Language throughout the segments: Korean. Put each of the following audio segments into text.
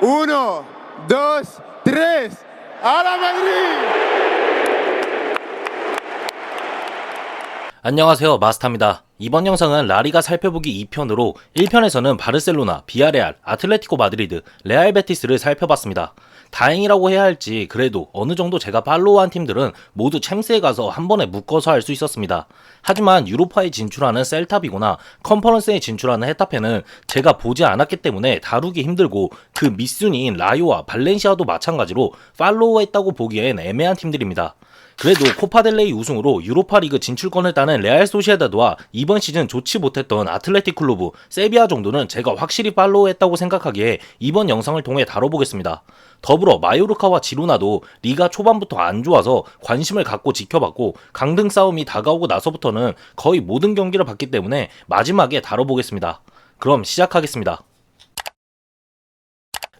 Uno, dos, tres. ¡A la Madrid! 안녕하세요, 마스타입니다. 이번 영상은 라리가 살펴보기 2편으로 1편에서는 바르셀로나, 비아레알, 아틀레티코 마드리드, 레알 베티스를 살펴봤습니다. 다행이라고 해야 할지 그래도 어느 정도 제가 팔로우한 팀들은 모두 챔스에 가서 한 번에 묶어서 할 수 있었습니다. 하지만 유로파에 진출하는 셀타비고나 컨퍼런스에 진출하는 헤타페는 제가 보지 않았기 때문에 다루기 힘들고 그 밑순위인 라요와 발렌시아도 마찬가지로 팔로우했다고 보기엔 애매한 팀들입니다. 그래도 코파델레이 우승으로 유로파리그 진출권을 따는 레알 소시에다드와 이번 시즌 좋지 못했던 아틀레틱 클루브, 세비야 정도는 제가 확실히 팔로우했다고 생각하기에 이번 영상을 통해 다뤄보겠습니다. 더불어 마요르카와 지로나도 리가 초반부터 안 좋아서 관심을 갖고 지켜봤고 강등 싸움이 다가오고 나서부터는 거의 모든 경기를 봤기 때문에 마지막에 다뤄보겠습니다. 그럼 시작하겠습니다.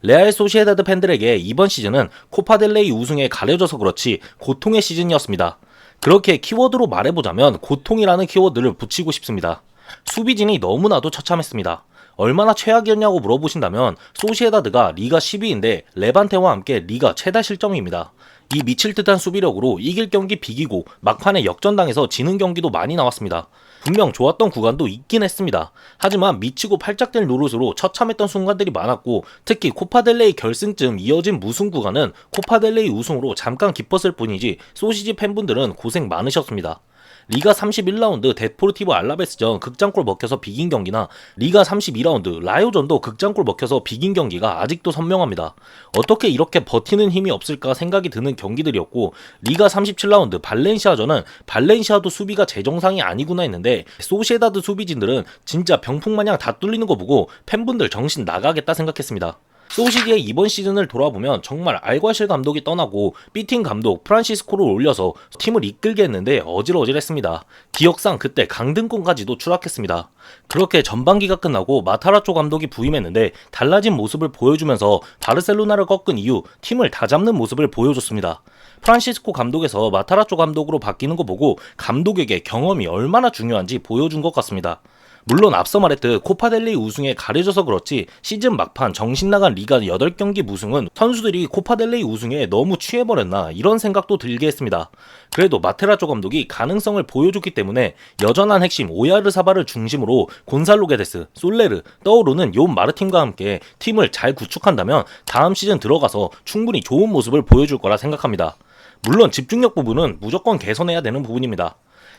레알 소시에다드 팬들에게 이번 시즌은 코파델레이 우승에 가려져서 그렇지 고통의 시즌이었습니다. 그렇게 키워드로 말해보자면 고통이라는 키워드를 붙이고 싶습니다. 수비진이 너무나도 처참했습니다. 얼마나 최악이었냐고 물어보신다면 소시에다드가 리가 10위인데 레반테와 함께 리가 최다 실점입니다. 이 미칠 듯한 수비력으로 이길 경기 비기고 막판에 역전당해서 지는 경기도 많이 나왔습니다. 분명 좋았던 구간도 있긴 했습니다. 하지만 미치고 팔짝될 노릇으로 처참했던 순간들이 많았고 특히 코파델레이 결승쯤 이어진 무승 구간은 코파델레이 우승으로 잠깐 기뻤을 뿐이지 소시지 팬분들은 고생 많으셨습니다. 리가 31라운드 데포르티보 알라베스전 극장골 먹혀서 비긴 경기나 리가 32라운드 라요전도 극장골 먹혀서 비긴 경기가 아직도 선명합니다. 어떻게 이렇게 버티는 힘이 없을까 생각이 드는 경기들이었고 리가 37라운드 발렌시아전은 발렌시아도 수비가 제 정상이 아니구나 했는데 소시에다드 수비진들은 진짜 병풍마냥 다 뚫리는 거 보고 팬분들 정신 나가겠다 생각했습니다. 소시지의 이번 시즌을 돌아보면 정말 알과실 감독이 떠나고 B팀 감독 프란시스코를 올려서 팀을 이끌게 했는데 어질어질했습니다. 기억상 그때 강등권까지도 추락했습니다. 그렇게 전반기가 끝나고 마타라초 감독이 부임했는데 달라진 모습을 보여주면서 바르셀로나를 꺾은 이후 팀을 다잡는 모습을 보여줬습니다. 프란시스코 감독에서 마타라초 감독으로 바뀌는 거 보고 감독에게 경험이 얼마나 중요한지 보여준 것 같습니다. 물론 앞서 말했듯 코파델레이 우승에 가려져서 그렇지 시즌 막판 정신나간 리가 8경기 무승은 선수들이 코파델레이 우승에 너무 취해버렸나 이런 생각도 들게 했습니다. 그래도 마테라조 감독이 가능성을 보여줬기 때문에 여전한 핵심 오야르사발을 중심으로 곤살로 게데스, 솔레르, 떠오르는 요 마르틴과 함께 팀을 잘 구축한다면 다음 시즌 들어가서 충분히 좋은 모습을 보여줄 거라 생각합니다. 물론 집중력 부분은 무조건 개선해야 되는 부분입니다.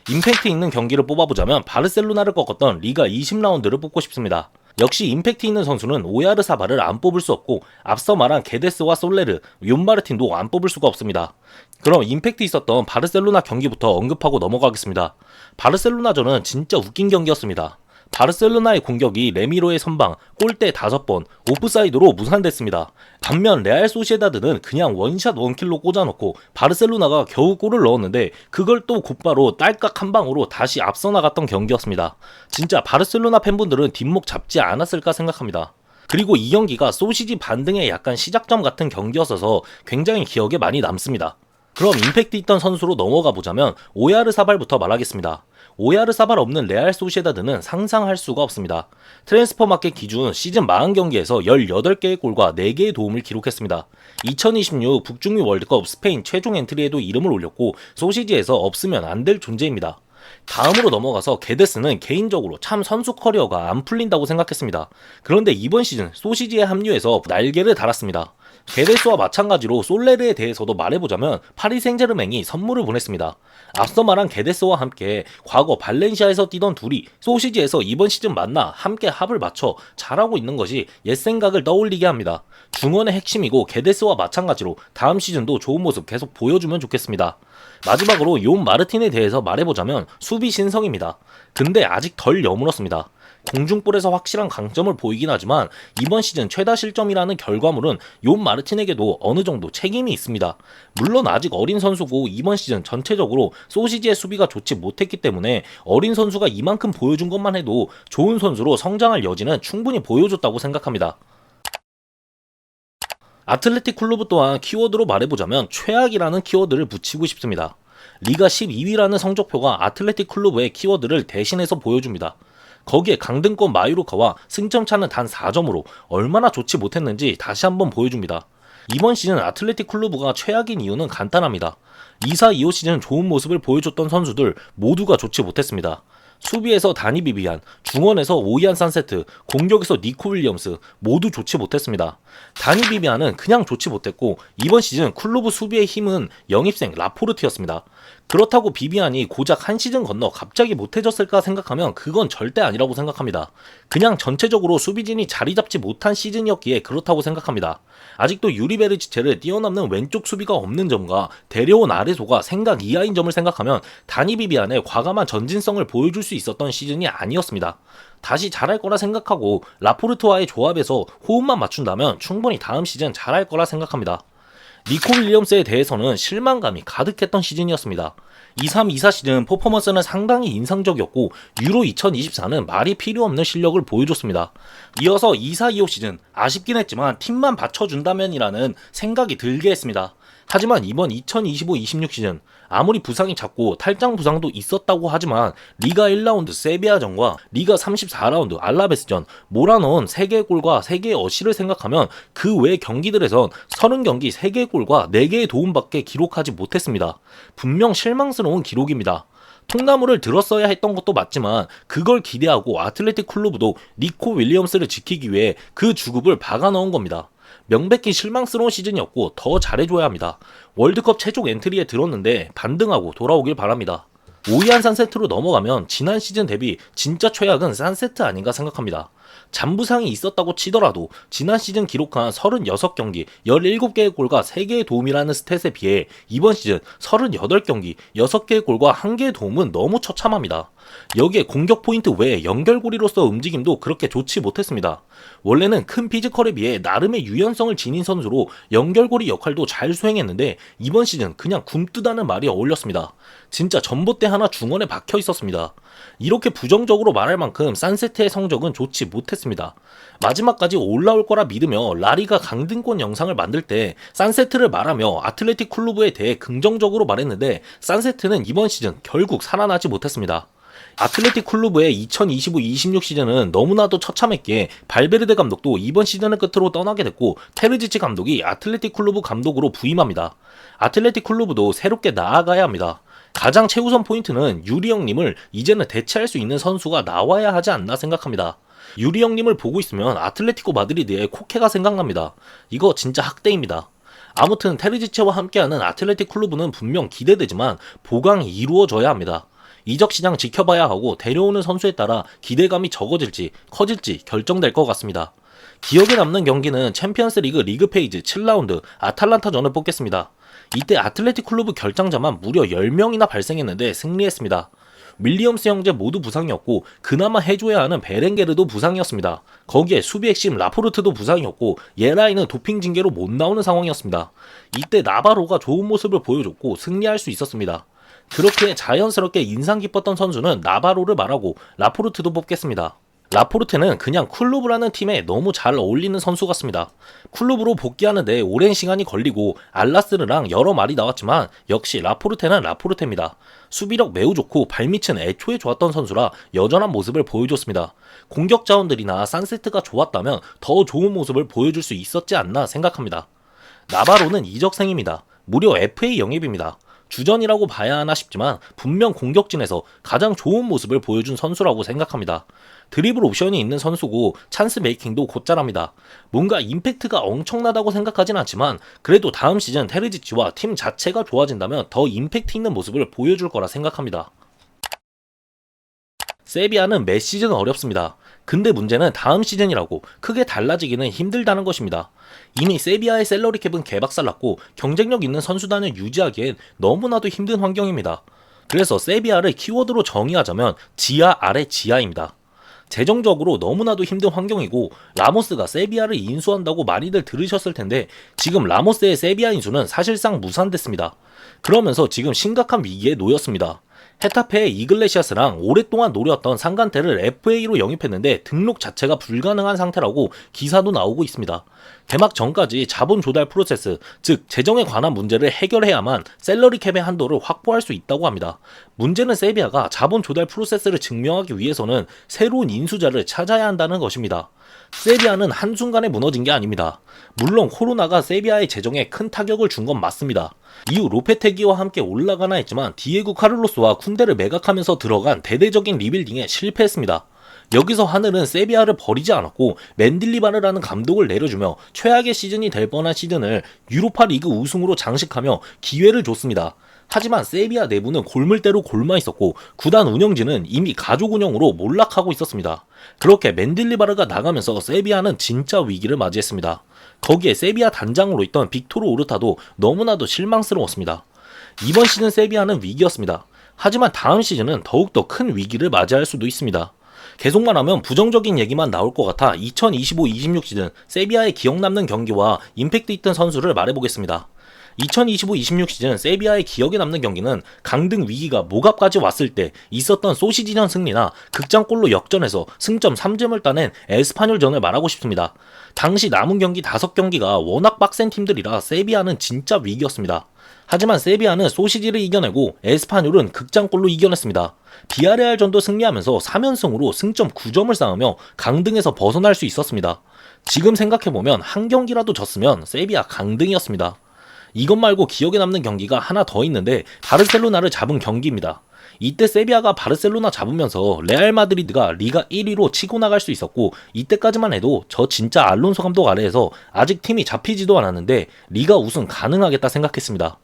임팩트 있는 경기를 뽑아보자면 바르셀로나를 꺾었던 리가 20라운드를 뽑고 싶습니다. 역시 임팩트 있는 선수는 오야르사발을 안 뽑을 수 없고 앞서 말한 게데스와 솔레르, 욤마르틴도 안 뽑을 수가 없습니다. 그럼 임팩트 있었던 바르셀로나 경기부터 언급하고 넘어가겠습니다. 바르셀로나전은 진짜 웃긴 경기였습니다. 바르셀로나의 공격이 레미로의 선방, 골대 5번, 오프사이드로 무산됐습니다. 반면 레알 소시에다드는 그냥 원샷 원킬로 꽂아놓고 바르셀로나가 겨우 골을 넣었는데 그걸 또 곧바로 딸깍 한 방으로 다시 앞서 나갔던 경기였습니다. 진짜 바르셀로나 팬분들은 뒷목 잡지 않았을까 생각합니다. 그리고 이 경기가 소시지 반등의 약간 시작점 같은 경기였어서 굉장히 기억에 많이 남습니다. 그럼 임팩트 있던 선수로 넘어가 보자면 오야르사발부터 말하겠습니다. 오야르사발 없는 레알 소시에다드는 상상할 수가 없습니다. 트랜스퍼마켓 기준 시즌 40경기에서 18개의 골과 4개의 도움을 기록했습니다. 2026 북중미 월드컵 스페인 최종 엔트리에도 이름을 올렸고 소시지에서 없으면 안 될 존재입니다. 다음으로 넘어가서 게데스는 개인적으로 참 선수 커리어가 안 풀린다고 생각했습니다. 그런데 이번 시즌 소시지에 합류해서 날개를 달았습니다. 게데스와 마찬가지로 솔레르에 대해서도 말해보자면 파리 생제르맹이 선물을 보냈습니다. 앞서 말한 게데스와 함께 과거 발렌시아에서 뛰던 둘이 소시지에서 이번 시즌 만나 함께 합을 맞춰 잘하고 있는 것이 옛 생각을 떠올리게 합니다. 중원의 핵심이고 게데스와 마찬가지로 다음 시즌도 좋은 모습 계속 보여주면 좋겠습니다. 마지막으로 욤 마르틴에 대해서 말해보자면 수비 신성입니다. 근데 아직 덜 여물었습니다. 공중볼에서 확실한 강점을 보이긴 하지만 이번 시즌 최다 실점이라는 결과물은 욤 마르틴에게도 어느 정도 책임이 있습니다. 물론 아직 어린 선수고 이번 시즌 전체적으로 소시지의 수비가 좋지 못했기 때문에 어린 선수가 이만큼 보여준 것만 해도 좋은 선수로 성장할 여지는 충분히 보여줬다고 생각합니다. 아틀레틱 클루브 또한 키워드로 말해보자면 최악이라는 키워드를 붙이고 싶습니다. 리가 12위라는 성적표가 아틀레틱 클루브의 키워드를 대신해서 보여줍니다. 거기에 강등권 마유루카와 승점 차는 단 4점으로 얼마나 좋지 못했는지 다시 한번 보여줍니다. 이번 시즌 아틀레틱 클루브가 최악인 이유는 간단합니다. 2사25 시즌 좋은 모습을 보여줬던 선수들 모두가 좋지 못했습니다. 수비에서 다니 비비안, 중원에서 오이안 산세트, 공격에서 니코 윌리엄스 모두 좋지 못했습니다. 다니 비비안은 그냥 좋지 못했고 이번 시즌 클루브 수비의 힘은 영입생 라포르트였습니다. 그렇다고 비비안이 고작 한 시즌 건너 갑자기 못해졌을까 생각하면 그건 절대 아니라고 생각합니다. 그냥 전체적으로 수비진이 자리 잡지 못한 시즌이었기에 그렇다고 생각합니다. 아직도 유리 베르지체를 뛰어넘는 왼쪽 수비가 없는 점과 데려온 아레소가 생각 이하인 점을 생각하면 다니 비비안의 과감한 전진성을 보여줄 수 있었던 시즌이 아니었습니다. 다시 잘할 거라 생각하고 라포르트와의 조합에서 호흡만 맞춘다면 충분히 다음 시즌 잘할 거라 생각합니다. 니코 윌리엄스에 대해서는 실망감이 가득했던 시즌이었습니다. 23-24 시즌 퍼포먼스는 상당히 인상적이었고 유로 2024는 말이 필요 없는 실력을 보여줬습니다. 이어서 24-25 시즌 아쉽긴 했지만 팀만 받쳐준다면이라는 생각이 들게 했습니다. 하지만 이번 2025-26 시즌 아무리 부상이 잦고 탈장 부상도 있었다고 하지만 리가 1라운드 세비야전과 리가 34라운드 알라베스전 몰아넣은 3개의 골과 3개의 어시를 생각하면 그 외 경기들에선 30경기 3개의 골과 4개의 도움밖에 기록하지 못했습니다. 분명 실망스러운 기록입니다. 통나무를 들었어야 했던 것도 맞지만 그걸 기대하고 아틀레틱 클루브도 니코 윌리엄스를 지키기 위해 그 주급을 박아 넣은 겁니다. 명백히 실망스러운 시즌이었고 더 잘해줘야 합니다. 월드컵 최종 엔트리에 들었는데 반등하고 돌아오길 바랍니다. 오이안 산세트로 넘어가면 지난 시즌 대비 진짜 최악은 산세트 아닌가 생각합니다. 잔부상이 있었다고 치더라도 지난 시즌 기록한 36경기 17개의 골과 3개의 도움이라는 스탯에 비해 이번 시즌 38경기 6개의 골과 1개의 도움은 너무 처참합니다. 여기에 공격 포인트 외에 연결고리로서 움직임도 그렇게 좋지 못했습니다. 원래는 큰 피지컬에 비해 나름의 유연성을 지닌 선수로 연결고리 역할도 잘 수행했는데 이번 시즌 그냥 굼뜨다는 말이 어울렸습니다. 진짜 전봇대 하나 중원에 박혀 있었습니다. 이렇게 부정적으로 말할 만큼 산세트의 성적은 좋지 못했습니다. 마지막까지 올라올 거라 믿으며 라리가 강등권 영상을 만들 때 산세트를 말하며 아틀레틱 클루브에 대해 긍정적으로 말했는데 산세트는 이번 시즌 결국 살아나지 못했습니다. 아틀레틱 클루브의 2025-26 시즌은 너무나도 처참했기에 발베르데 감독도 이번 시즌을 끝으로 떠나게 됐고 테르지치 감독이 아틀레틱 클루브 감독으로 부임합니다. 아틀레틱 클루브도 새롭게 나아가야 합니다. 가장 최우선 포인트는 유리 형님을 이제는 대체할 수 있는 선수가 나와야 하지 않나 생각합니다. 유리 형님을 보고 있으면 아틀레티코 마드리드의 코케가 생각납니다. 이거 진짜 학대입니다. 아무튼 테르지치와 함께하는 아틀레틱 클루브는 분명 기대되지만 보강이 이루어져야 합니다. 이적 시장 지켜봐야 하고 데려오는 선수에 따라 기대감이 적어질지 커질지 결정될 것 같습니다. 기억에 남는 경기는 챔피언스 리그 리그 페이지 7라운드 아탈란타전을 뽑겠습니다. 이때 아틀레틱 클루브 결장자만 무려 10명이나 발생했는데 승리했습니다. 윌리엄스 형제 모두 부상이었고 그나마 해줘야 하는 베렌게르도 부상이었습니다. 거기에 수비 핵심 라포르트도 부상이었고 예라이는 도핑 징계로 못 나오는 상황이었습니다. 이때 나바로가 좋은 모습을 보여줬고 승리할 수 있었습니다. 그렇게 자연스럽게 인상 깊었던 선수는 나바로를 말하고 라포르트도 뽑겠습니다. 라포르테는 그냥 클루브라는 팀에 너무 잘 어울리는 선수 같습니다. 클루브로 복귀하는데 오랜 시간이 걸리고 알라스르랑 여러 말이 나왔지만 역시 라포르테는 라포르테입니다. 수비력 매우 좋고 발밑은 애초에 좋았던 선수라 여전한 모습을 보여줬습니다. 공격 자원들이나 산세트가 좋았다면 더 좋은 모습을 보여줄 수 있었지 않나 생각합니다. 나바로는 이적생입니다. 무려 FA 영입입니다. 주전이라고 봐야 하나 싶지만 분명 공격진에서 가장 좋은 모습을 보여준 선수라고 생각합니다. 드리블 옵션이 있는 선수고 찬스 메이킹도 곧잘합니다. 뭔가 임팩트가 엄청나다고 생각하진 않지만 그래도 다음 시즌 테르지치와 팀 자체가 좋아진다면 더 임팩트 있는 모습을 보여줄 거라 생각합니다. 세비야는 매 시즌 어렵습니다. 근데 문제는 다음 시즌이라고 크게 달라지기는 힘들다는 것입니다. 이미 세비야의 셀러리 캡은 개박살났고 경쟁력 있는 선수단을 유지하기엔 너무나도 힘든 환경입니다. 그래서 세비야를 키워드로 정의하자면 지하 아래 지하입니다. 재정적으로 너무나도 힘든 환경이고 라모스가 세비야를 인수한다고 많이들 들으셨을 텐데 지금 라모스의 세비야 인수는 사실상 무산됐습니다. 그러면서 지금 심각한 위기에 놓였습니다. 헤타페의 이글레시아스랑 오랫동안 노렸던 상간테를 FA로 영입했는데 등록 자체가 불가능한 상태라고 기사도 나오고 있습니다. 개막 전까지 자본 조달 프로세스, 즉 재정에 관한 문제를 해결해야만 셀러리 캡의 한도를 확보할 수 있다고 합니다. 문제는 세비야가 자본 조달 프로세스를 증명하기 위해서는 새로운 인수자를 찾아야 한다는 것입니다. 세비야는 한순간에 무너진 게 아닙니다. 물론 코로나가 세비야의 재정에 큰 타격을 준 건 맞습니다. 이후 로페테기와 함께 올라가나 했지만 디에고 카를로스와 쿤데를 매각하면서 들어간 대대적인 리빌딩에 실패했습니다. 여기서 하늘은 세비야를 버리지 않았고 맨딜리바르라는 감독을 내려주며 최악의 시즌이 될 뻔한 시즌을 유로파 리그 우승으로 장식하며 기회를 줬습니다. 하지만 세비야 내부는 골물대로 골마 있었고 구단 운영진은 이미 가족 운영으로 몰락하고 있었습니다. 그렇게 맨딜리바르가 나가면서 세비야는 진짜 위기를 맞이했습니다. 거기에 세비야 단장으로 있던 빅토르 오르타도 너무나도 실망스러웠습니다. 이번 시즌 세비야는 위기였습니다. 하지만 다음 시즌은 더욱더 큰 위기를 맞이할 수도 있습니다. 계속 말하면 부정적인 얘기만 나올 것 같아 2025-26 시즌 세비야의 기억 남는 경기와 임팩트 있던 선수를 말해보겠습니다. 2025-26 시즌 세비야의 기억에 남는 경기는 강등 위기가 목앞까지 왔을 때 있었던 소시지전 승리나 극장골로 역전해서 승점 3점을 따낸 에스파뇰전을 말하고 싶습니다. 당시 남은 경기 5경기가 워낙 빡센 팀들이라 세비야는 진짜 위기였습니다. 하지만 세비야는 소시지를 이겨내고 에스파뇰은 극장골로 이겨냈습니다. 비아레알전도 승리하면서 3연승으로 승점 9점을 쌓으며 강등에서 벗어날 수 있었습니다. 지금 생각해보면 한 경기라도 졌으면 세비야 강등이었습니다. 이것 말고 기억에 남는 경기가 하나 더 있는데 바르셀로나를 잡은 경기입니다. 이때 세비야가 바르셀로나 잡으면서 레알 마드리드가 리가 1위로 치고 나갈 수 있었고 이때까지만 해도 저 진짜 알론소 감독 아래에서 아직 팀이 잡히지도 않았는데 리가 우승 가능하겠다 생각했습니다.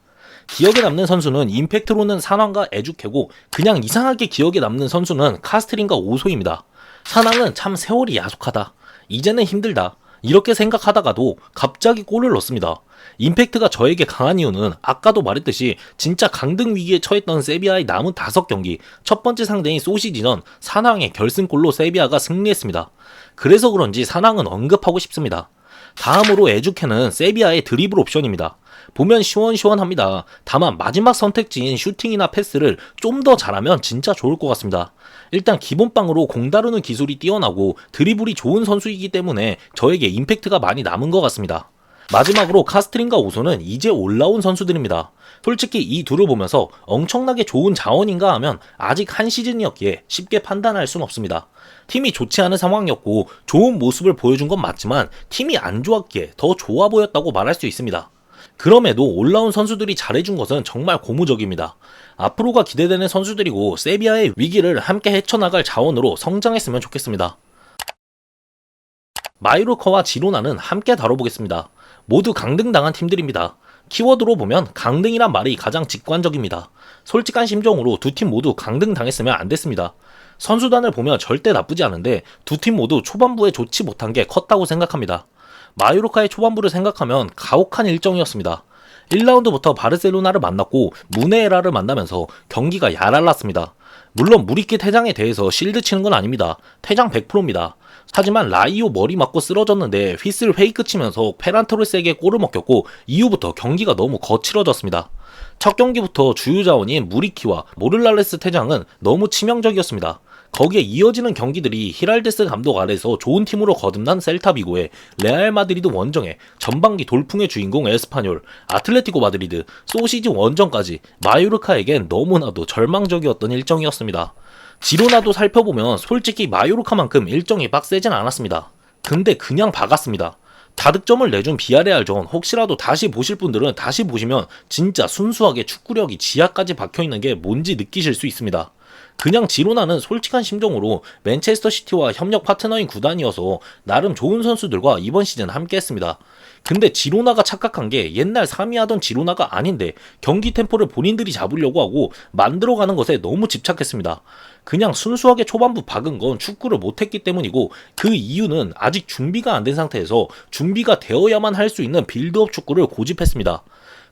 기억에 남는 선수는 임팩트로는 산왕과 에주케고 그냥 이상하게 기억에 남는 선수는 카스트린과 오소입니다. 산왕은 참 세월이 야속하다. 이제는 힘들다. 이렇게 생각하다가도 갑자기 골을 넣습니다. 임팩트가 저에게 강한 이유는 아까도 말했듯이 진짜 강등 위기에 처했던 세비야의 남은 5경기 첫 번째 상대인 소시지전 산왕의 결승골로 세비야가 승리했습니다. 그래서 그런지 산왕은 언급하고 싶습니다. 다음으로 에주케는 세비야의 드리블 옵션입니다. 보면 시원시원합니다. 다만 마지막 선택지인 슈팅이나 패스를 좀 더 잘하면 진짜 좋을 것 같습니다. 일단 기본빵으로 공 다루는 기술이 뛰어나고 드리블이 좋은 선수이기 때문에 저에게 임팩트가 많이 남은 것 같습니다. 마지막으로 카스트린과 오소는 이제 올라온 선수들입니다. 솔직히 이 둘을 보면서 엄청나게 좋은 자원인가 하면 아직 한 시즌이었기에 쉽게 판단할 순 없습니다. 팀이 좋지 않은 상황이었고 좋은 모습을 보여준 건 맞지만 팀이 안 좋았기에 더 좋아 보였다고 말할 수 있습니다. 그럼에도 올라온 선수들이 잘해준 것은 정말 고무적입니다. 앞으로가 기대되는 선수들이고 세비야의 위기를 함께 헤쳐나갈 자원으로 성장했으면 좋겠습니다. 마요르카와 지로나는 함께 다뤄보겠습니다. 모두 강등당한 팀들입니다. 키워드로 보면 강등이란 말이 가장 직관적입니다. 솔직한 심정으로 두 팀 모두 강등당했으면 안 됐습니다. 선수단을 보면 절대 나쁘지 않은데 두 팀 모두 초반부에 좋지 못한 게 컸다고 생각합니다. 마요르카의 초반부를 생각하면 가혹한 일정이었습니다. 1라운드부터 바르셀로나를 만났고 무네에라를 만나면서 경기가 야랄랐습니다. 물론 무리키 퇴장에 대해서 실드 치는 건 아닙니다. 퇴장 100%입니다. 하지만 라이오 머리 맞고 쓰러졌는데 휘슬 페이크 치면서 페란토르스에게 골을 먹혔고 이후부터 경기가 너무 거칠어졌습니다. 첫 경기부터 주요 자원인 무리키와 모를랄레스 퇴장은 너무 치명적이었습니다. 거기에 이어지는 경기들이 히랄데스 감독 아래서 좋은 팀으로 거듭난 셀타비고에 레알 마드리드 원정에 전반기 돌풍의 주인공 에스파뇰, 아틀레티코 마드리드, 소시지 원정까지 마요르카에겐 너무나도 절망적이었던 일정이었습니다. 지로나도 살펴보면 솔직히 마요르카만큼 일정이 빡세진 않았습니다. 근데 그냥 박았습니다. 다득점을 내준 비아레알전 혹시라도 다시 보실 분들은 다시 보시면 진짜 순수하게 축구력이 지하까지 박혀있는 게 뭔지 느끼실 수 있습니다. 그냥 지로나는 솔직한 심정으로 맨체스터 시티와 협력 파트너인 구단이어서 나름 좋은 선수들과 이번 시즌 함께 했습니다. 근데 지로나가 착각한 게 옛날 3위 하던 지로나가 아닌데 경기 템포를 본인들이 잡으려고 하고 만들어가는 것에 너무 집착했습니다. 그냥 순수하게 초반부 박은 건 축구를 못했기 때문이고 그 이유는 아직 준비가 안 된 상태에서 준비가 되어야만 할 수 있는 빌드업 축구를 고집했습니다.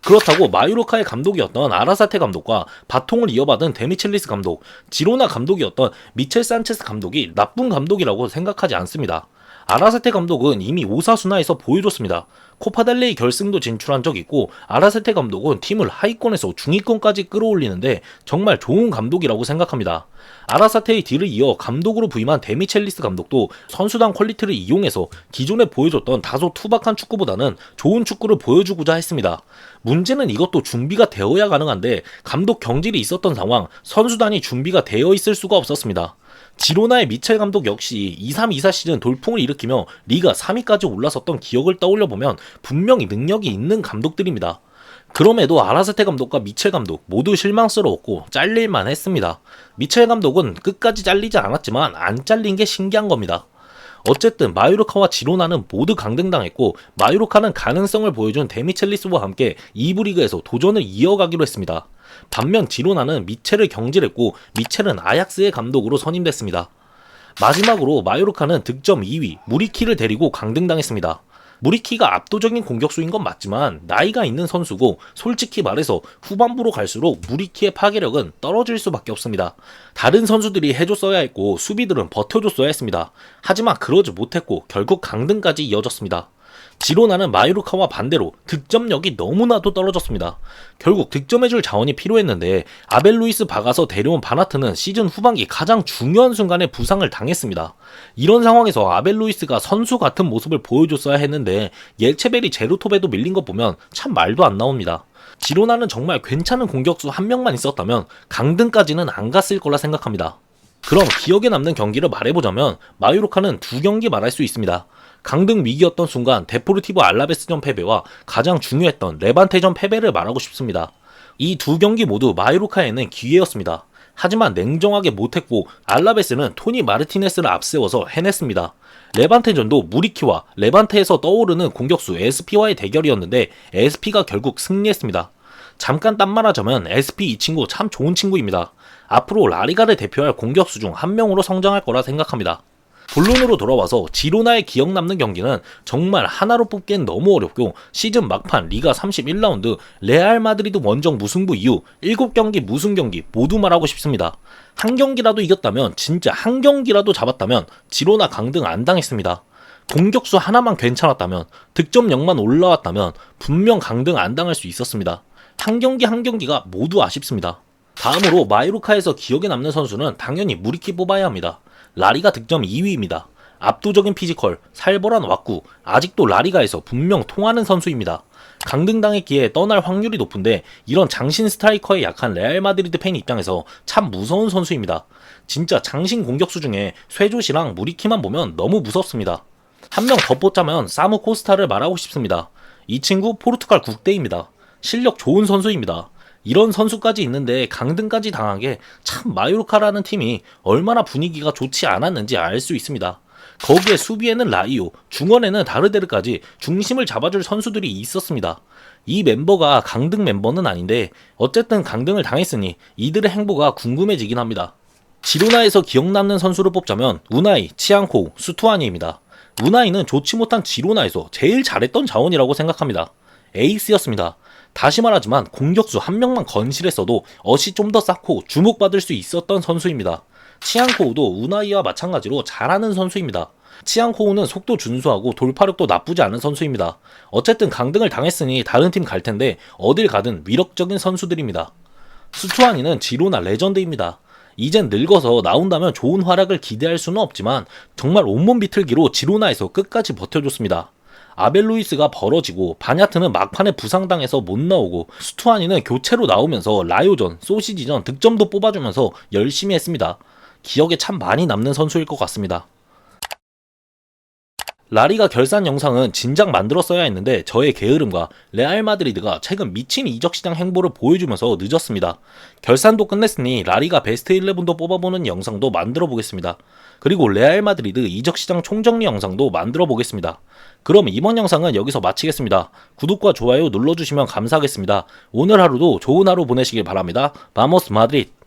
그렇다고 마요르카의 감독이었던 아라사테 감독과 바통을 이어받은 데미첼리스 감독, 지로나 감독이었던 미첼 산체스 감독이 나쁜 감독이라고 생각하지 않습니다. 아라세테 감독은 이미 오사수나에서 보여줬습니다. 코파델레이 결승도 진출한 적 있고 아라세테 감독은 팀을 하위권에서 중위권까지 끌어올리는데 정말 좋은 감독이라고 생각합니다. 아라사테의 뒤를 이어 감독으로 부임한 데미첼리스 감독도 선수단 퀄리티를 이용해서 기존에 보여줬던 다소 투박한 축구보다는 좋은 축구를 보여주고자 했습니다. 문제는 이것도 준비가 되어야 가능한데 감독 경질이 있었던 상황, 선수단이 준비가 되어 있을 수가 없었습니다. 지로나의 미첼 감독 역시 23-24 시즌 돌풍을 일으키며 리가 3위까지 올라섰던 기억을 떠올려보면 분명히 능력이 있는 감독들입니다. 그럼에도 아라세테 감독과 미첼 감독 모두 실망스러웠고 잘릴만 했습니다. 미첼 감독은 끝까지 잘리지 않았지만 안 잘린 게 신기한 겁니다. 어쨌든 마요르카와 지로나는 모두 강등당했고 마요르카는 가능성을 보여준 데미첼리스와 함께 2부 리그에서 도전을 이어가기로 했습니다. 반면 지로나는 미첼을 경질했고 미첼은 아약스의 감독으로 선임됐습니다. 마지막으로 마요르카는 득점 2위 무리키를 데리고 강등당했습니다. 무리키가 압도적인 공격수인 건 맞지만 나이가 있는 선수고 솔직히 말해서 후반부로 갈수록 무리키의 파괴력은 떨어질 수밖에 없습니다. 다른 선수들이 해줬어야 했고 수비들은 버텨줬어야 했습니다. 하지만 그러지 못했고 결국 강등까지 이어졌습니다. 지로나는 마요르카와 반대로 득점력이 너무나도 떨어졌습니다. 결국 득점해줄 자원이 필요했는데 아벨 루이스 박아서 데려온 바나트는 시즌 후반기 가장 중요한 순간에 부상을 당했습니다. 이런 상황에서 아벨 루이스가 선수 같은 모습을 보여줬어야 했는데 옐체베리 제루톱에도 밀린 것 보면 참 말도 안 나옵니다. 지로나는 정말 괜찮은 공격수 한 명만 있었다면 강등까지는 안 갔을 거라 생각합니다. 그럼 기억에 남는 경기를 말해보자면 마요르카는 2경기 말할 수 있습니다. 강등 위기였던 순간 데포르티보 알라베스전 패배와 가장 중요했던 레반테전 패배를 말하고 싶습니다. 이 2경기 모두 마요르카에는 기회였습니다. 하지만 냉정하게 못했고 알라베스는 토니 마르티네스를 앞세워서 해냈습니다. 레반테전도 무리키와 레반테에서 떠오르는 공격수 SP와의 대결이었는데 SP가 결국 승리했습니다. 잠깐 딴말하자면 SP 이 친구 참 좋은 친구입니다. 앞으로 라리가를 대표할 공격수 중 한 명으로 성장할 거라 생각합니다. 본론으로 돌아와서 지로나의 기억 남는 경기는 정말 하나로 뽑기엔 너무 어렵고 시즌 막판 리가 31라운드 레알 마드리드 원정 무승부 이후 7경기 무승 경기 모두 말하고 싶습니다. 한 경기라도 이겼다면 진짜 한 경기라도 잡았다면 지로나 강등 안 당했습니다. 공격수 하나만 괜찮았다면 득점력만 올라왔다면 분명 강등 안 당할 수 있었습니다. 한 경기 한 경기가 모두 아쉽습니다. 다음으로 마요르카에서 기억에 남는 선수는 당연히 무리키 뽑아야 합니다. 라리가 득점 2위입니다. 압도적인 피지컬, 살벌한 왁구, 아직도 라리가에서 분명 통하는 선수입니다. 강등당했기에 떠날 확률이 높은데 이런 장신 스트라이커에 약한 레알 마드리드 팬 입장에서 참 무서운 선수입니다. 진짜 장신 공격수 중에 쇠조시랑 무리키만 보면 너무 무섭습니다. 한 명 더 뽑자면 사무 코스타를 말하고 싶습니다. 이 친구 포르투갈 국대입니다. 실력 좋은 선수입니다. 이런 선수까지 있는데 강등까지 당한 게 참 마요르카라는 팀이 얼마나 분위기가 좋지 않았는지 알 수 있습니다. 거기에 수비에는 라이오, 중원에는 다르데르까지 중심을 잡아줄 선수들이 있었습니다. 이 멤버가 강등 멤버는 아닌데 어쨌든 강등을 당했으니 이들의 행보가 궁금해지긴 합니다. 지로나에서 기억남는 선수를 뽑자면 우나이, 치앙코, 수투아니입니다. 우나이는 좋지 못한 지로나에서 제일 잘했던 자원이라고 생각합니다. 에이스였습니다. 다시 말하지만 공격수 한 명만 건실했어도 어시 좀 더 쌓고 주목받을 수 있었던 선수입니다. 치앙코우도 우나이와 마찬가지로 잘하는 선수입니다. 치앙코우는 속도 준수하고 돌파력도 나쁘지 않은 선수입니다. 어쨌든 강등을 당했으니 다른 팀 갈 텐데 어딜 가든 위력적인 선수들입니다. 수투아니는 지로나 레전드입니다. 이젠 늙어서 나온다면 좋은 활약을 기대할 수는 없지만 정말 온몸 비틀기로 지로나에서 끝까지 버텨줬습니다. 아벨 루이스가 벌어지고 바냐트는 막판에 부상당해서 못 나오고 스투아니는 교체로 나오면서 라요전, 소시지전 득점도 뽑아주면서 열심히 했습니다. 기억에 참 많이 남는 선수일 것 같습니다. 라리가 결산 영상은 진작 만들었어야 했는데 저의 게으름과 레알 마드리드가 최근 미친 이적시장 행보를 보여주면서 늦었습니다. 결산도 끝냈으니 라리가 베스트 11도 뽑아보는 영상도 만들어 보겠습니다. 그리고 레알 마드리드 이적시장 총정리 영상도 만들어 보겠습니다. 그럼 이번 영상은 여기서 마치겠습니다. 구독과 좋아요 눌러주시면 감사하겠습니다. 오늘 하루도 좋은 하루 보내시길 바랍니다. 바모스 마드리드.